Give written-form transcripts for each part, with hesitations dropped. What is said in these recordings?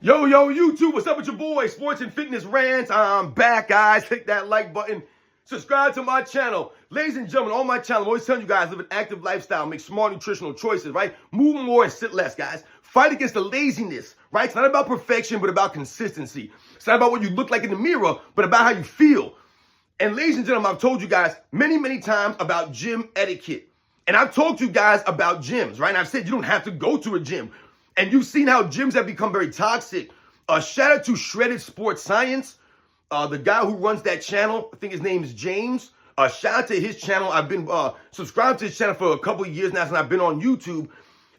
Yo, YouTube, what's up with your boy? Sports and Fitness Rants. I'm back, guys. Hit that like button. Subscribe to my channel. Ladies and gentlemen, on my channel, I'm always telling you guys, live an active lifestyle, make smart nutritional choices, right? Move more and sit less, guys. Fight against the laziness, right? It's not about perfection, but about consistency. It's not about what you look like in the mirror, but about how you feel. And ladies and gentlemen, I've told you guys many times about gym etiquette. And I've talked to you guys about gyms, right? And I've said you don't have to go to a gym. And you've seen how gyms have become very toxic. Shout out to Shredded Sports Science, the guy who runs that channel. I think his name is James. Shout out to his channel. I've been subscribed to his channel for a couple of years now since I've been on YouTube.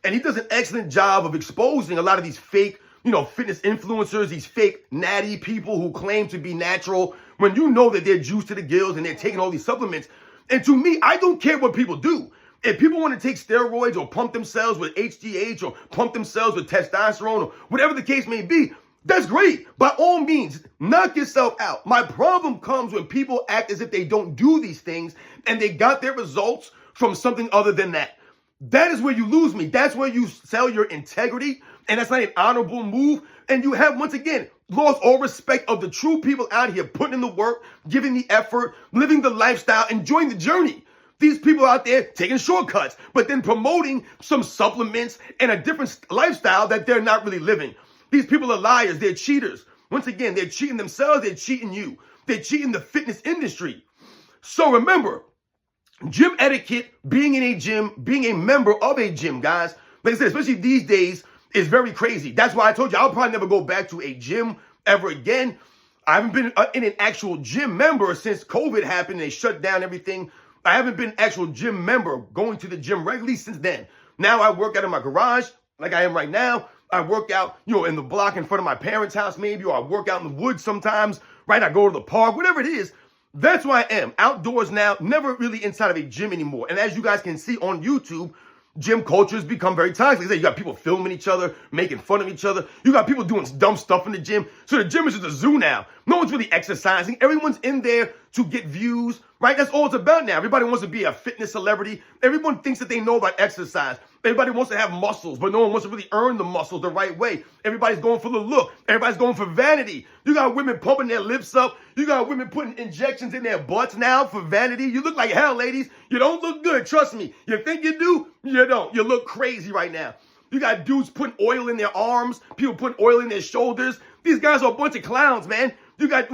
And he does an excellent job of exposing a lot of these fake, fitness influencers, these fake natty people who claim to be natural when you know that they're juiced to the gills and they're taking all these supplements. And to me, I don't care what people do. If people want to take steroids or pump themselves with HGH or pump themselves with testosterone or whatever the case may be, that's great. By all means, knock yourself out. My problem comes when people act as if they don't do these things and they got their results from something other than that. That is where you lose me. That's where you sell your integrity, and that's not an honorable move. And you have, once again, lost all respect of the true people out here putting in the work, giving the effort, living the lifestyle, enjoying the journey. These people out there taking shortcuts, but then promoting some supplements and a different lifestyle that they're not really living. These people are liars. They're cheaters. Once again, they're cheating themselves. They're cheating you. They're cheating the fitness industry. So remember, gym etiquette, being in a gym, being a member of a gym, guys, like I said, especially these days, is very crazy. That's why I told you I'll probably never go back to a gym ever again. I haven't been in an actual gym member since COVID happened and they shut down everything. I haven't been an actual gym member, going to the gym regularly since then. Now I work out in my garage like I am right now. I work out, in the block in front of my parents' house maybe, or I work out in the woods sometimes, right? I go to the park, whatever it is. That's where I am, outdoors now, never really inside of a gym anymore. And as you guys can see on YouTube, gym culture has become very toxic. You got people filming each other, making fun of each other. You got people doing dumb stuff in the gym. So the gym is just a zoo now. No one's really exercising. Everyone's in there to get views, right? That's all it's about now. Everybody wants to be a fitness celebrity. Everyone thinks that they know about exercise. Everybody wants to have muscles, but no one wants to really earn the muscles the right way. Everybody's going for the look. Everybody's going for vanity. You got women pumping their lips up. You got women putting injections in their butts now for vanity. You look like hell, ladies. You don't look good. Trust me. You think you do? You don't. You look crazy right now. You got dudes putting oil in their arms. People putting oil in their shoulders. These guys are a bunch of clowns, man. You got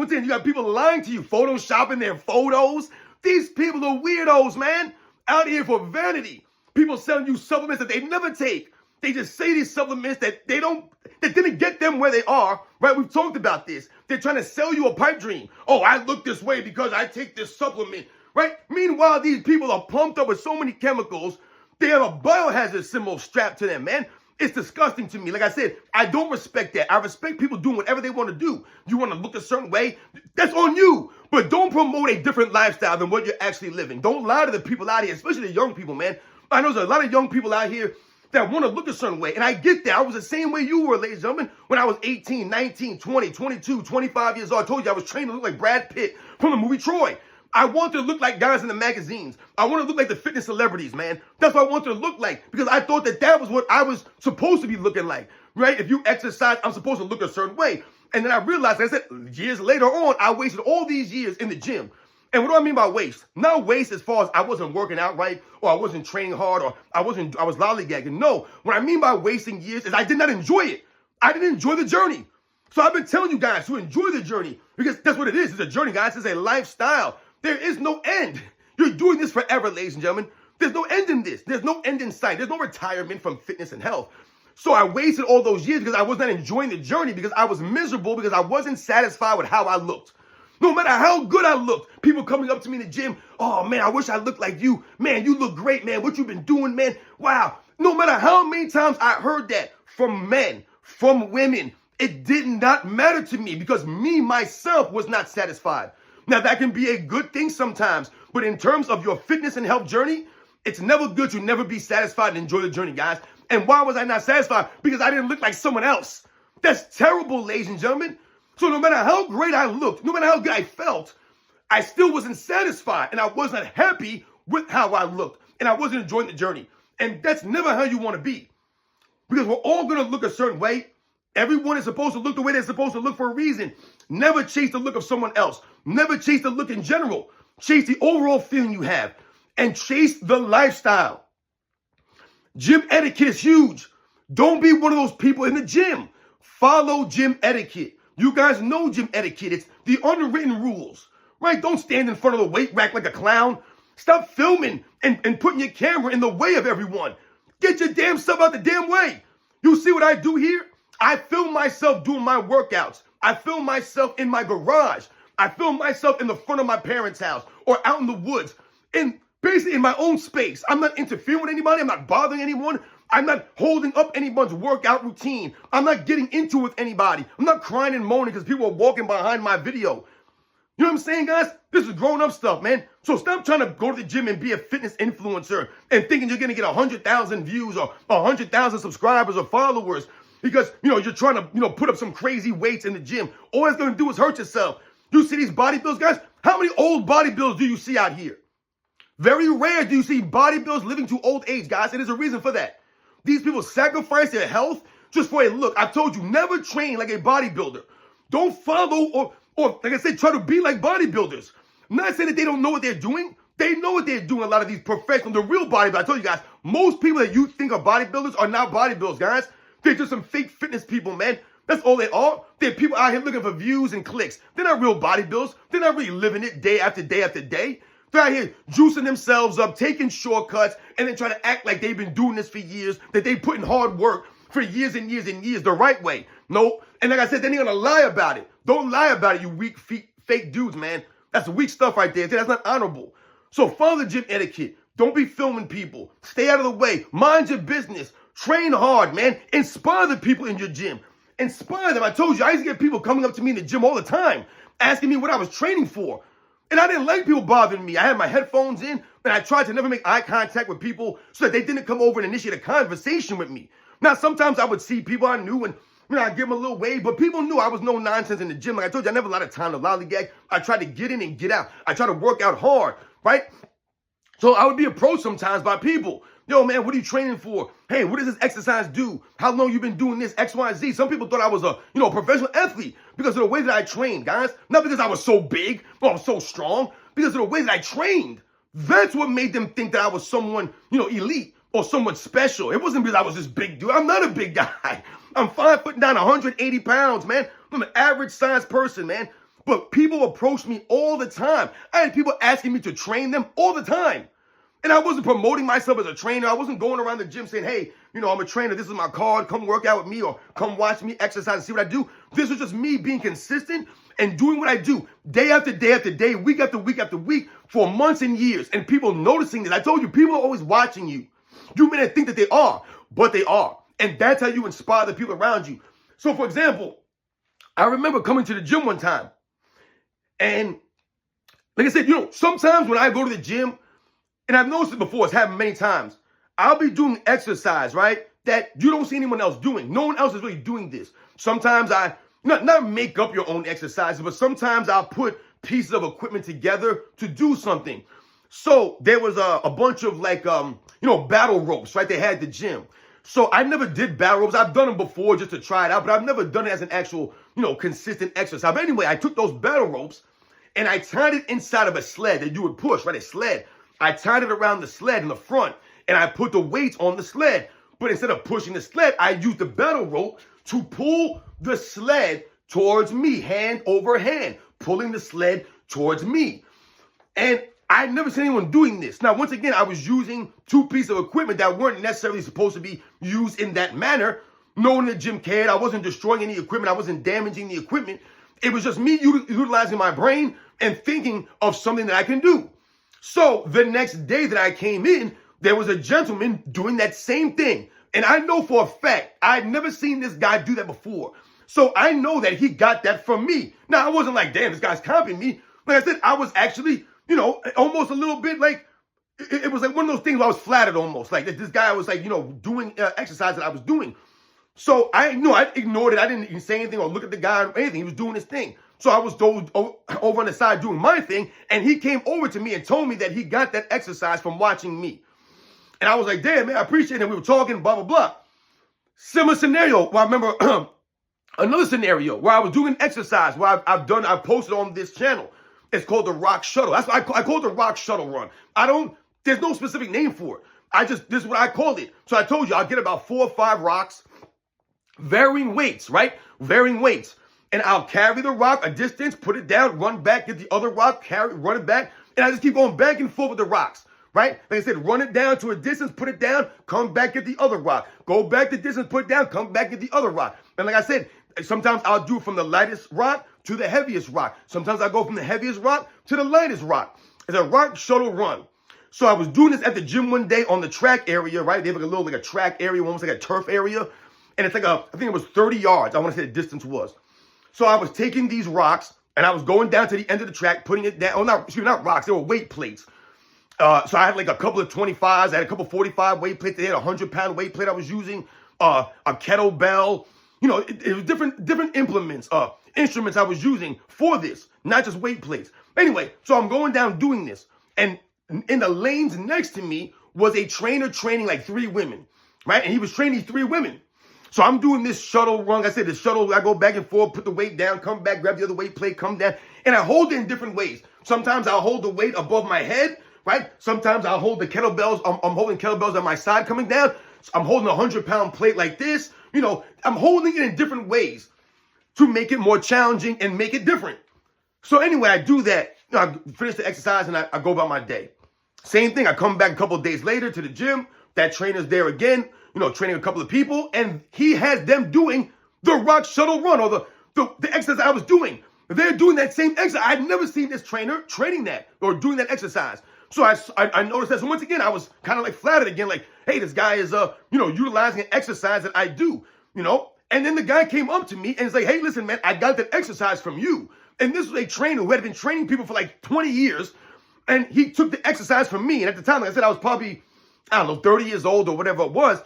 people lying to you, photoshopping their photos. These people are weirdos, man. Out here for vanity. People selling you supplements that they never take. They just say these supplements that that didn't get them where they are, right? We've talked about this. They're trying to sell you a pipe dream. Oh, I look this way because I take this supplement, right? Meanwhile, these people are pumped up with so many chemicals. They have a biohazard symbol strapped to them, man. It's disgusting to me. Like I said, I don't respect that. I respect people doing whatever they want to do. You want to look a certain way? That's on you. But don't promote a different lifestyle than what you're actually living. Don't lie to the people out here, especially the young people, man. I know there's a lot of young people out here that want to look a certain way. And I get that. I was the same way you were, ladies and gentlemen, when I was 18, 19, 20, 22, 25 years old. I told you I was trained to look like Brad Pitt from the movie Troy. I wanted to look like guys in the magazines. I want to look like the fitness celebrities, man. That's what I wanted to look like because I thought that was what I was supposed to be looking like, right? If you exercise, I'm supposed to look a certain way. And then I realized, like I said, years later on, I wasted all these years in the gym. And what do I mean by waste? Not waste as far as I wasn't working out right, or I wasn't training hard, or I was lollygagging. No, what I mean by wasting years is I did not enjoy it. I didn't enjoy the journey. So I've been telling you guys to enjoy the journey because that's what it is. It's a journey, guys. It's a lifestyle. There is no end. You're doing this forever, ladies and gentlemen. There's no end in this. There's no end in sight. There's no retirement from fitness and health. So I wasted all those years because I was not enjoying the journey, because I was miserable, because I wasn't satisfied with how I looked. No matter how good I looked, people coming up to me in the gym, oh, man, I wish I looked like you. Man, you look great, man. What you been doing, man? Wow. No matter how many times I heard that from men, from women, it did not matter to me because me, myself, was not satisfied. Now, that can be a good thing sometimes, but in terms of your fitness and health journey, it's never good to never be satisfied and enjoy the journey, guys. And why was I not satisfied? Because I didn't look like someone else. That's terrible, ladies and gentlemen. So no matter how great I looked, no matter how good I felt, I still wasn't satisfied, and I wasn't happy with how I looked, and I wasn't enjoying the journey. And that's never how you want to be, because we're all going to look a certain way. Everyone is supposed to look the way they're supposed to look for a reason. Never chase the look of someone else. Never chase the look in general. Chase the overall feeling you have. And chase the lifestyle. Gym etiquette is huge. Don't be one of those people in the gym. Follow gym etiquette. You guys know gym etiquette. It's the unwritten rules, right? Don't stand in front of the weight rack like a clown. Stop filming and putting your camera in the way of everyone. Get your damn stuff out the damn way. You see what I do here? I film myself doing my workouts. I film myself in my garage. I film myself in the front of my parents' house or out in the woods. Basically in my own space. I'm not interfering with anybody. I'm not bothering anyone. I'm not holding up anyone's workout routine. I'm not getting into it with anybody. I'm not crying and moaning because people are walking behind my video. You know what I'm saying, guys? This is grown-up stuff, man. So stop trying to go to the gym and be a fitness influencer and thinking you're going to get 100,000 views or 100,000 subscribers or followers because, you're trying to, put up some crazy weights in the gym. All it's going to do is hurt yourself. You see these bodybuilders, guys? How many old bodybuilders do you see out here? Very rare do you see bodybuilders living to old age, guys, and there's a reason for that. These people sacrifice their health just for a look. I've told you, never train like a bodybuilder. Don't follow or like I said, try to be like bodybuilders. I'm not saying that they don't know what they're doing. They know what they're doing, a lot of these professional, the real bodybuilders. I told you guys, most people that you think are bodybuilders are not bodybuilders, guys. They're just some fake fitness people, man. That's all they are. They're people out here looking for views and clicks. They're not real bodybuilders. They're not really living it day after day after day. They're out here juicing themselves up, taking shortcuts, and then trying to act like they've been doing this for years, that they put in hard work for years and years and years the right way. No. And like I said, then they're going to lie about it. Don't lie about it, you weak, fake dudes, man. That's weak stuff right there. That's not honorable. So follow the gym etiquette. Don't be filming people. Stay out of the way. Mind your business. Train hard, man. Inspire the people in your gym. Inspire them. I told you, I used to get people coming up to me in the gym all the time, asking me what I was training for. And I didn't like people bothering me. I had my headphones in, and I tried to never make eye contact with people so that they didn't come over and initiate a conversation with me. Now, sometimes I would see people I knew, and I'd give them a little wave, but people knew I was no nonsense in the gym. Like I told you, I never had a lot of time to lollygag. I tried to get in and get out. I tried to work out hard, right? So I would be approached sometimes by people. Yo, man, what are you training for? Hey, what does this exercise do? How long you been doing this? X, Y, Z. Some people thought I was a, professional athlete because of the way that I trained, guys. Not because I was so big or I'm so strong. Because of the way that I trained. That's what made them think that I was someone, elite or someone special. It wasn't because I was this big dude. I'm not a big guy. I'm 5'9", 180 pounds, man. I'm an average sized person, man. But people approach me all the time. I had people asking me to train them all the time. And I wasn't promoting myself as a trainer. I wasn't going around the gym saying, hey, I'm a trainer. This is my card. Come work out with me or come watch me exercise and see what I do. This was just me being consistent and doing what I do day after day after day, week after week after week for months and years. And people noticing this. I told you, people are always watching you. You may not think that they are, but they are. And that's how you inspire the people around you. So, for example, I remember coming to the gym one time. And like I said, sometimes when I go to the gym, and I've noticed it before, it's happened many times, I'll be doing exercise, right, that you don't see anyone else doing. No one else is really doing this. Sometimes I, not make up your own exercises, but sometimes I'll put pieces of equipment together to do something. So there was a bunch of battle ropes, right, they had at the gym. So I never did battle ropes. I've done them before just to try it out, but I've never done it as an actual, consistent exercise. But anyway, I took those battle ropes and I tied it inside of a sled that you would push, right, a sled. I tied it around the sled in the front and I put the weights on the sled. But instead of pushing the sled, I used the battle rope to pull the sled towards me, hand over hand, pulling the sled towards me. And I'd never seen anyone doing this. Now, once again, I was using two pieces of equipment that weren't necessarily supposed to be used in that manner. No one in the gym cared. I wasn't destroying any equipment. I wasn't damaging the equipment. It was just me utilizing my brain and thinking of something that I can do. So the next day that I came in, there was a gentleman doing that same thing. And I know for a fact, I'd never seen this guy do that before. So I know that he got that from me. Now, I wasn't like, damn, this guy's copying me. Like I said, I was actually, almost a little bit like, it was like one of those things where I was flattered almost. Like this guy was like, doing exercise that I was doing. So I ignored it. I didn't even say anything or look at the guy or anything. He was doing his thing. So I was over on the side doing my thing, and he came over to me and told me that he got that exercise from watching me. And I was like, damn, man, I appreciate it. And we were talking, blah, blah, blah. Similar scenario. Well, I remember Another scenario where I was doing exercise, where I've posted on this channel. It's called the rock shuttle. That's what I call it, the rock shuttle run. There's no specific name for it. This is what I called it. So I told you, I'll get about 4 or 5 rocks, varying weights, right? Varying weights. And I'll carry the rock a distance, put it down, run back, get the other rock, run it back. And I just keep going back and forth with the rocks, right? Like I said, run it down to a distance, put it down, come back, get the other rock. Go back the distance, put it down, come back, get the other rock. And like I said, sometimes I'll do it from the lightest rock to the heaviest rock. Sometimes I go from the heaviest rock to the lightest rock. It's a rock shuttle run. So I was doing this at the gym one day on the track area, right? They have like a track area, almost like a turf area. And it's like I think it was 30 yards. I want to say the distance was. So I was taking these rocks and I was going down to the end of the track, putting it down. Oh, not rocks. They were weight plates. So I had like a couple of 25s. I had a couple of 45 weight plates. They had a 100-pound weight plate I was using, a kettlebell. You know, it was different implements, instruments I was using for this, not just weight plates. Anyway, so I'm going down doing this. And in the lanes next to me was a trainer training like 3 women, right? And he was training these 3 women. So I'm doing this shuttle run. Like I said, the shuttle, I go back and forth, put the weight down, come back, grab the other weight plate, come down. And I hold it in different ways. Sometimes I'll hold the weight above my head, right? Sometimes I'll hold the kettlebells. I'm holding kettlebells on my side coming down. So I'm holding a 100-pound plate like this. You know, I'm holding it in different ways to make it more challenging and make it different. So anyway, I do that. You know, I finish the exercise and I go about my day. Same thing. I come back a couple of days later to the gym. That trainer's there again, you know, training a couple of people. And he has them doing the rock shuttle run or the exercise I was doing. They're doing that same exercise. I'd never seen this trainer training that or doing that exercise. So I noticed that. So once again, I was kind of like flattered again, like, hey, this guy is, you know, utilizing an exercise that I do, you know. And then the guy came up to me and he's like, hey, listen, man, I got that exercise from you. And this was a trainer who had been training people for like 20 years. And he took the exercise from me. And at the time, like I said, I was probably, I don't know, 30 years old or whatever it was.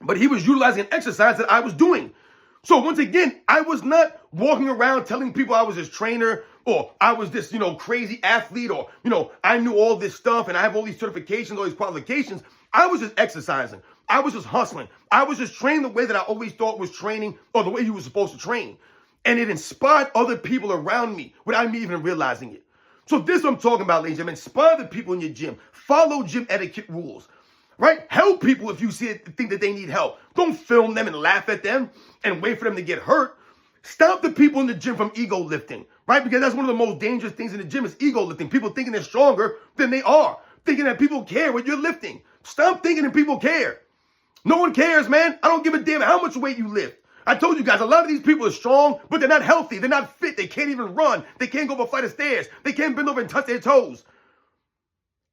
But he was utilizing an exercise that I was doing. So once again, I was not walking around telling people I was his trainer or I was this, you know, crazy athlete or, you know, I knew all this stuff and I have all these certifications, all these qualifications. I was just exercising. I was just hustling. I was just training the way that I always thought was training or the way he was supposed to train. And it inspired other people around me without me even realizing it. So this is what I'm talking about, ladies and gentlemen. Inspire the people in your gym. Follow gym etiquette rules. Right? Help people if you think that they need help. Don't film them and laugh at them and wait for them to get hurt. Stop the people in the gym from ego lifting, right? Because that's one of the most dangerous things in the gym is ego lifting. People thinking they're stronger than they are. Thinking that people care what you're lifting. Stop thinking that people care. No one cares, man. I don't give a damn how much weight you lift. I told you guys, a lot of these people are strong, but they're not healthy. They're not fit. They can't even run. They can't go up a flight of stairs. They can't bend over and touch their toes.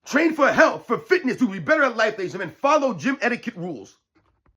Train for health, for fitness, to be better at life, ladies and gentlemen. Follow gym etiquette rules.